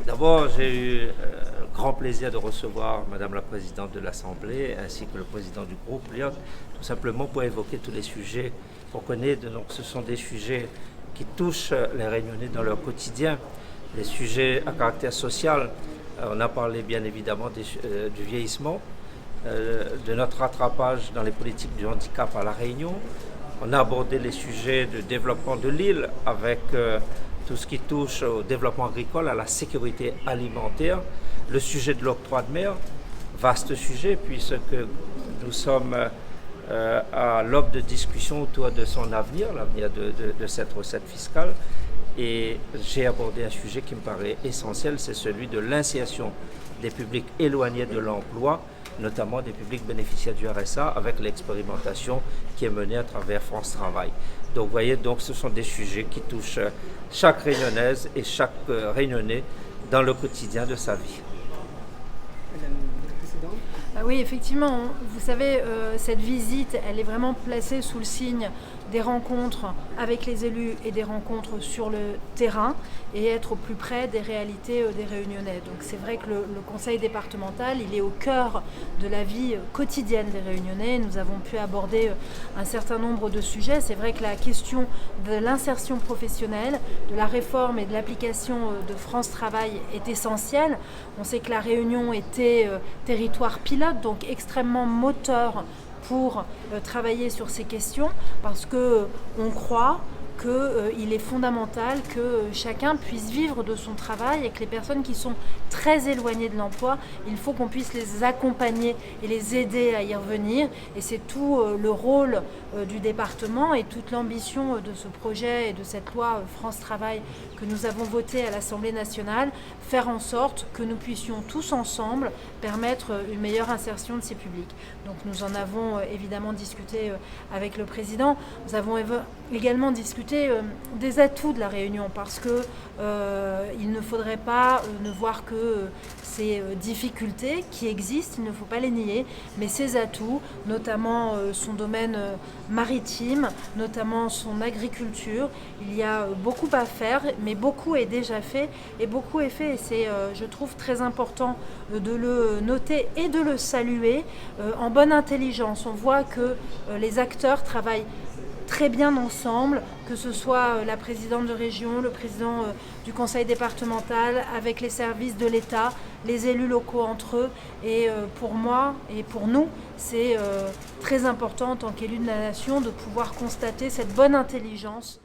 D'abord, j'ai eu le grand plaisir de recevoir Madame la Présidente de l'Assemblée ainsi que le Président du groupe, Léon, tout simplement pour évoquer tous les sujets qu'on connaît. Donc, ce sont des sujets qui touchent les Réunionnais dans leur quotidien, les sujets à caractère social. On a parlé bien évidemment du vieillissement, de notre rattrapage dans les politiques du handicap à La Réunion. On a abordé les sujets de développement de l'île avec tout ce qui touche au développement agricole, à la sécurité alimentaire, le sujet de l'octroi de mer, vaste sujet puisque nous sommes à l'aube de discussion autour de son avenir, l'avenir de cette recette fiscale. Et j'ai abordé un sujet qui me paraît essentiel, c'est celui de l'insertion des publics éloignés de l'emploi, notamment des publics bénéficiaires du RSA, avec l'expérimentation qui est menée à travers France Travail. Donc vous voyez, donc, ce sont des sujets qui touchent chaque Réunionnaise et chaque Réunionnais dans le quotidien de sa vie. Madame la Présidente. Oui, effectivement, vous savez, cette visite, elle est vraiment placée sous le signe des rencontres avec les élus et des rencontres sur le terrain et être au plus près des réalités des Réunionnais. Donc c'est vrai que le conseil départemental, il est au cœur de la vie quotidienne des Réunionnais. Nous avons pu aborder un certain nombre de sujets. C'est vrai que la question de l'insertion professionnelle, de la réforme et de l'application de France Travail est essentielle. On sait que la Réunion était territoire pilote, donc extrêmement moteur pour travailler sur ces questions parce qu'on croit qu'il est fondamental que chacun puisse vivre de son travail et que les personnes qui sont très éloignées de l'emploi, il faut qu'on puisse les accompagner et les aider à y revenir. Et c'est tout le rôle du département et toute l'ambition de ce projet et de cette loi France Travail que nous avons votée à l'Assemblée nationale, faire en sorte que nous puissions tous ensemble permettre une meilleure insertion de ces publics. Donc nous en avons évidemment discuté avec le président. Nous avons également discuté des atouts de la Réunion parce que il ne faudrait pas ne voir que ces difficultés qui existent, il ne faut pas les nier, mais ces atouts, notamment son domaine maritime, notamment son agriculture, il y a beaucoup à faire, mais beaucoup est déjà fait et beaucoup est fait et c'est, je trouve, très important de le noter et de le saluer en bonne intelligence. On voit que les acteurs travaillent très bien ensemble, que ce soit la présidente de région, le président du conseil départemental, avec les services de l'État, les élus locaux entre eux. Et pour moi et pour nous, c'est très important en tant qu'élus de la nation de pouvoir constater cette bonne intelligence